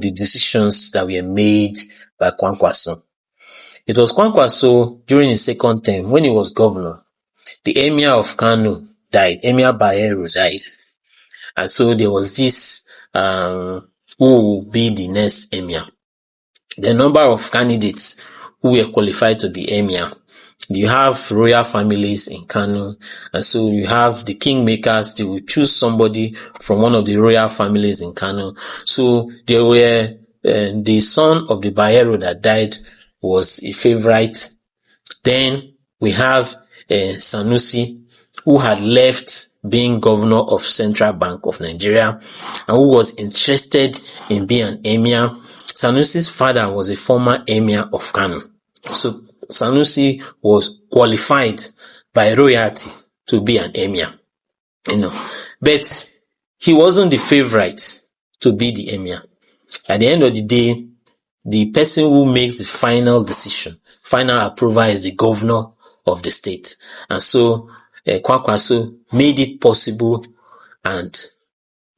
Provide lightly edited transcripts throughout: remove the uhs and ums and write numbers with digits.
the decisions that were made by Kwankwaso. It was Kwankwaso during his second term, when he was governor, the Emir of Kano died, Emir Bayero died. And so there was this, who will be the next Emir. The number of candidates who were qualified to be Emir. You have royal families in Kano, and so you have the kingmakers. They will choose somebody from one of the royal families in Kano. So there were, the son of the Bayero that died was a favorite. Then we have Sanusi, who had left being governor of Central Bank of Nigeria and who was interested in being an emir. Sanusi's father was a former emir of Kano. So Sanusi was qualified by royalty to be an emir, but he wasn't the favorite to be the emir. At the end of the day, the person who makes the final decision, final approval, is the governor of the state. And so Kwankwaso made it possible, and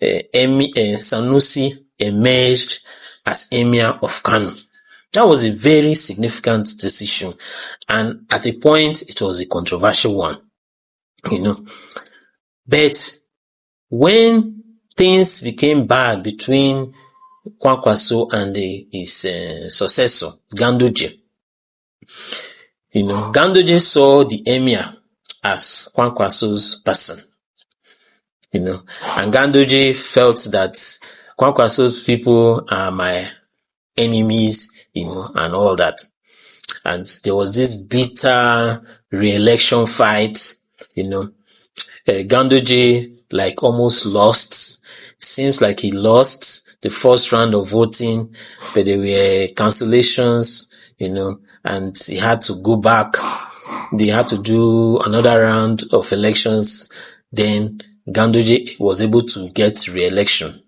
Sanusi emerged as emir of Kano. That was a very significant decision, and at a point it was a controversial one, But when things became bad between Kwankwaso and his successor, Ganduje, Ganduje saw the emir as Kwankwaso's person, and Ganduje felt that Kwankwaso's people are my enemies, and all that. And there was this bitter re-election fight, Ganduje almost lost. Seems like he lost the first round of voting, but there were cancellations, and he had to go back. They had to do another round of elections. Then Ganduje was able to get re-election.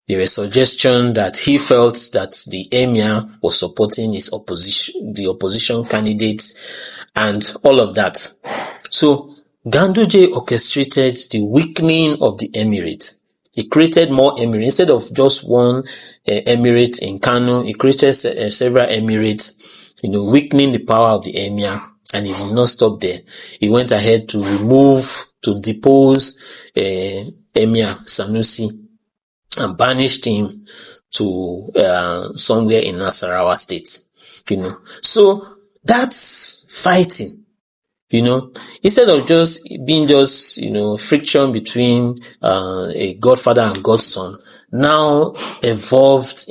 There were suggestions that he felt that the emir was supporting the opposition candidates, and all of that. So Ganduje orchestrated the weakening of the emirate. He created more emirates. Instead of just one emirate in Kano, he created several emirates, weakening the power of the emir, and he did not stop there. He went ahead to depose Emir Sanusi and banished him to somewhere in Nasarawa state, So that's fighting, instead of just being friction between a godfather and godson, now devolved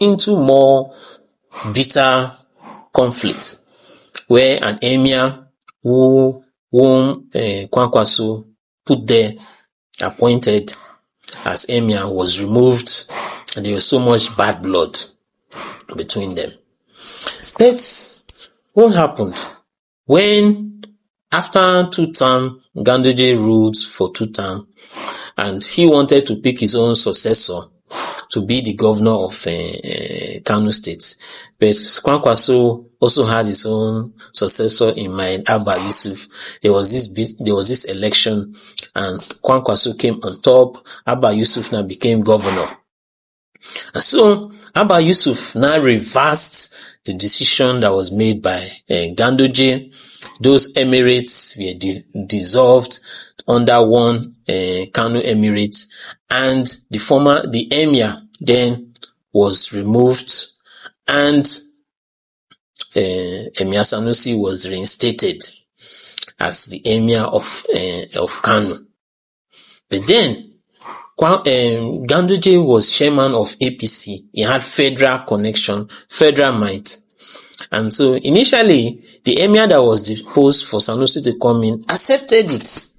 into more bitter conflict, where an emir whom Kwankwaso put there, appointed as emir, was removed, and there was so much bad blood between them. But what happened when, after 2 terms, Ganduje ruled for 2 terms, and he wanted to pick his own successor to be the governor of Kano State, but Kwankwaso also had his own successor in mind, Abba Yusuf. There was this election, and Kwankwaso came on top. Abba Yusuf now became governor. And so Abba Yusuf now reversed the decision that was made by Ganduje. Those emirates were dissolved under one Kano emirate, and the emir then was removed, and Emir Sanusi was reinstated as the emir of Kano. But then Ganduje was chairman of APC. He had federal connection, federal might. And so initially, the emir that was deposed for Sanusi to come in accepted it.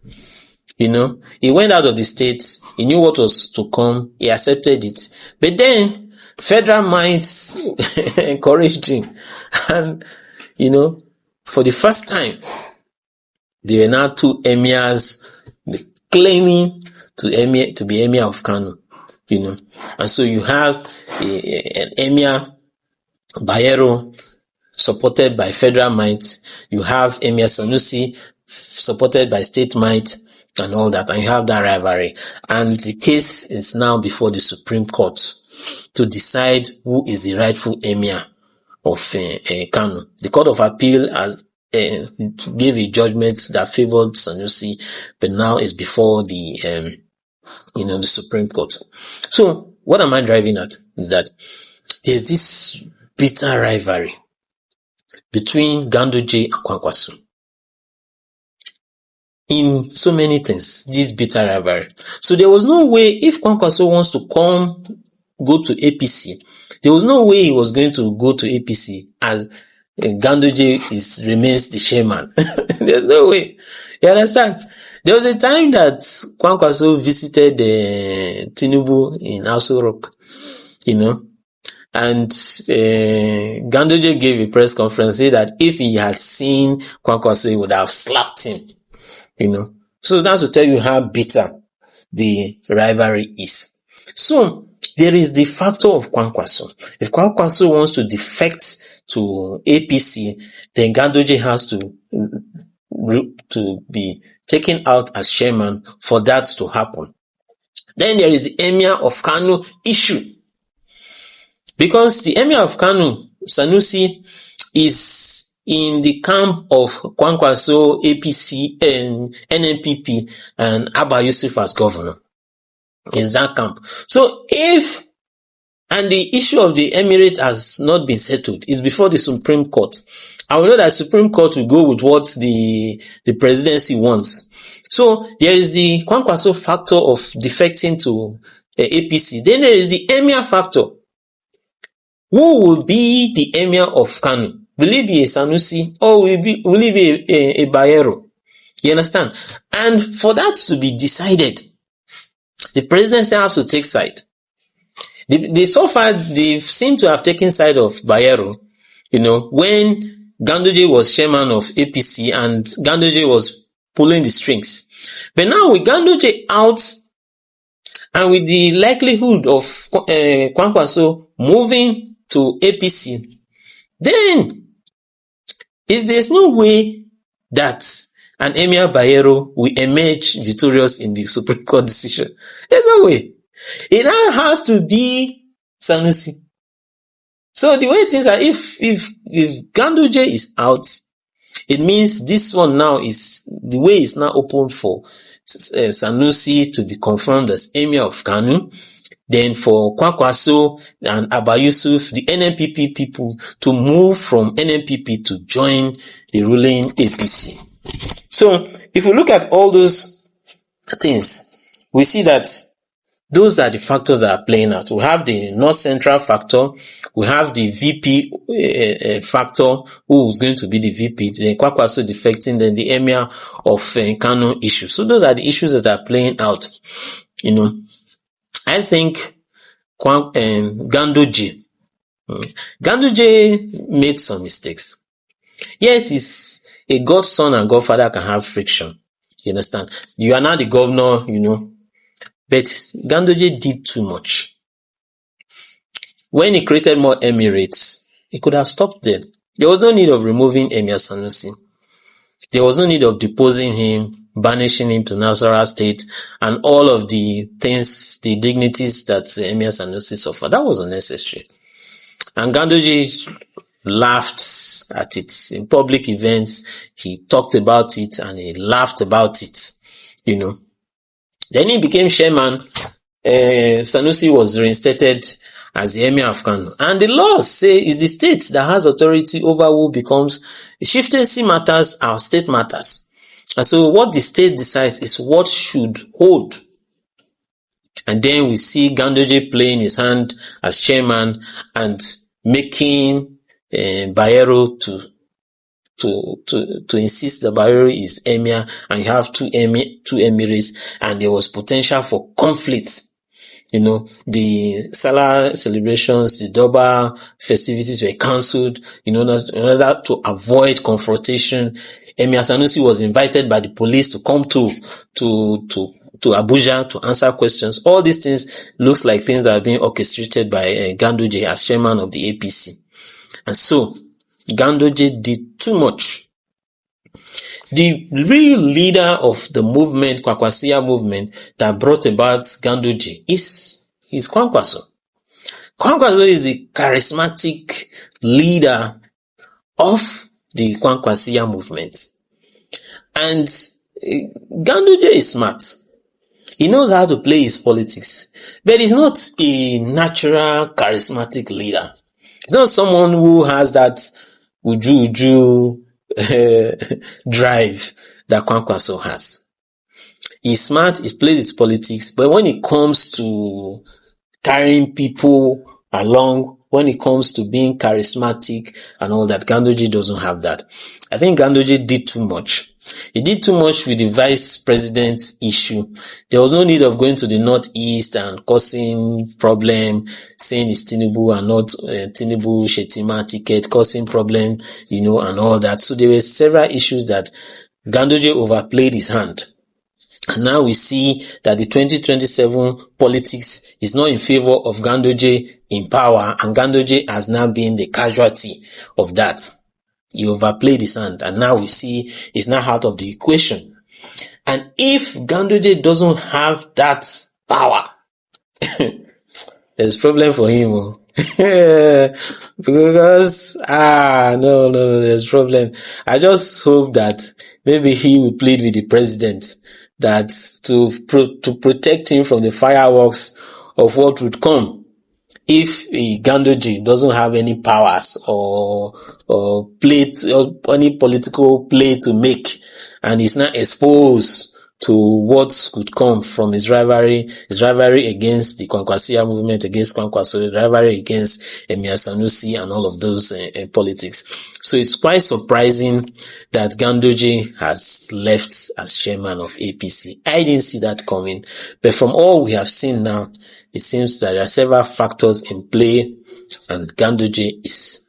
He went out of the state. He knew what was to come. He accepted it. But then federal might encouraged him. And, for the first time, there were now 2 emirs claiming to be emir of Kano, And so you have an emir, Bayero, supported by federal might. You have Emir Sanusi, supported by state might. and all that, and you have that rivalry. And the case is now before the Supreme Court to decide who is the rightful emir of Kano. The Court of Appeal has gave a judgment that favored Sanusi, but now it's before the the Supreme Court. So what am I driving at is that there's this bitter rivalry between Ganduje and Kwankwaso. In so many things, this bitter rivalry. So there was no way, if Kwankwaso wants to go to APC, there was no way he was going to go to APC as Ganduje remains the chairman. There's no way. You understand? There was a time that Kwankwaso visited Tinubu in Aso Rock, and Ganduje gave a press conference saying that if he had seen Kwankwaso, he would have slapped him. So that's to tell you how bitter the rivalry is. So there is the factor of Kwankwaso. If Kwankwaso wants to defect to APC, then Ganduje has to be taken out as chairman for that to happen. Then there is the Emir of Kano issue. Because the Emir of Kano, Sanusi, is in the camp of Kwankwaso, APC, and NNPP, and Abba Yusuf as governor. In that camp. So and the issue of the emirate has not been settled. It's before the Supreme Court. I will know that Supreme Court will go with what the presidency wants. So there is the Kwankwaso factor of defecting to APC. Then there is the emir factor. Who will be the emir of Kano? Will it be a Sanusi or will it be a Bayero? You understand? And for that to be decided, the presidency has to take side. So far, they seem to have taken side of Bayero, when Ganduje was chairman of APC and Ganduje was pulling the strings. But now with Ganduje out and with the likelihood of Kwankwaso moving to APC, then there's no way that an Emir Bayero will emerge victorious in the Supreme Court decision. There's no way. It now has to be Sanusi. So the way things are, if Ganduje is out, it means this one now the way is now open for Sanusi to be confirmed as Emir of Kano. Then for Kwankwaso and Abba Yusuf, the NNPP people, to move from NNPP to join the ruling APC. So if we look at all those things, we see that those are the factors that are playing out. We have the North Central factor, we have the VP factor, who is going to be the VP, then Kwankwaso defecting, then the Emir of Kano issue. So those are the issues that are playing out. I think Ganduje made some mistakes. Yes, he's a godson and godfather can have friction. You understand? You are now the governor, but Ganduje did too much. When he created more emirates, he could have stopped them. There was no need of removing Emir Sanusi. There was no need of deposing him, banishing him to Nasarawa State, and all of the things, the dignities that Emir Sanusi suffered. That was unnecessary. And Ganduje laughed at it. In public events, he talked about it and he laughed about it, Then he became chairman. Sanusi was reinstated as the Emir of Kano. And the laws say it's the state that has authority over who becomes, chieftaincy matters are state matters. And so what the state decides is what should hold. And then we see Ganduje playing his hand as chairman and making Bayero to insist that Bayero is emir, and you have two emirates, and there was potential for conflict. The Salah celebrations, the Durbar festivities were cancelled in order to avoid confrontation. Emir Sanusi was invited by the police to come to Abuja to answer questions. All these things looks like things that are being orchestrated by Ganduje as chairman of the APC. And so Ganduje did too much. The real leader of the movement, Kwakwasiya movement, that brought about Ganduje is Kwankwaso. Kwankwaso is the charismatic leader of the Kwakwasiya movement. And Ganduje is smart. He knows how to play his politics, but he's not a natural charismatic leader. He's not someone who has that uju drive that Kwankwaso has. He's smart, he plays his politics, but when it comes to carrying people along, when it comes to being charismatic and all that, Ganduje doesn't have that. I think Ganduje did too much. He did too much with the vice president issue. There was no need of going to the northeast and causing problem, saying it's Tinubu and not Tinubu Shetima ticket, causing problem, and all that. So there were several issues that Ganduje overplayed his hand. And now we see that the 2027 politics is not in favor of Ganduje in power, and Ganduje has now been the casualty of that. He overplayed his hand, and now we see he's now out of the equation. And if Ganduje doesn't have that power, there's problem for him. Because, no, there's problem. I just hope that maybe he will plead with the president that to protect him from the fireworks of what would come if Ganduje doesn't have any powers or any political play to make, and is not exposed to what could come from his rivalry against the Kwakwasiya movement, against Kwankwaso, the rivalry against Emir Sanusi and all of those politics. So it's quite surprising that Ganduje has left as chairman of APC. I didn't see that coming, but from all we have seen now, it seems that there are several factors in play and Ganduje is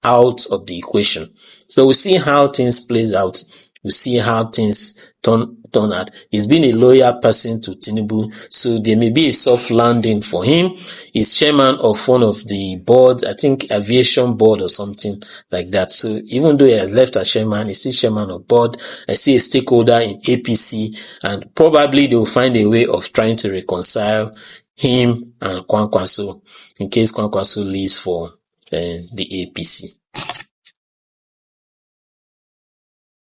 out of the equation. So we'll see how things plays out. We'll see how things turn out. He's been a loyal person to Tinubu, so there may be a soft landing for him. He's chairman of one of the boards, I think aviation board or something like that. So even though he has left as chairman, he's still chairman of board. I see a stakeholder in APC, and probably they will find a way of trying to reconcile him and Kwankwaso in case Kwankwaso leaves for the APC.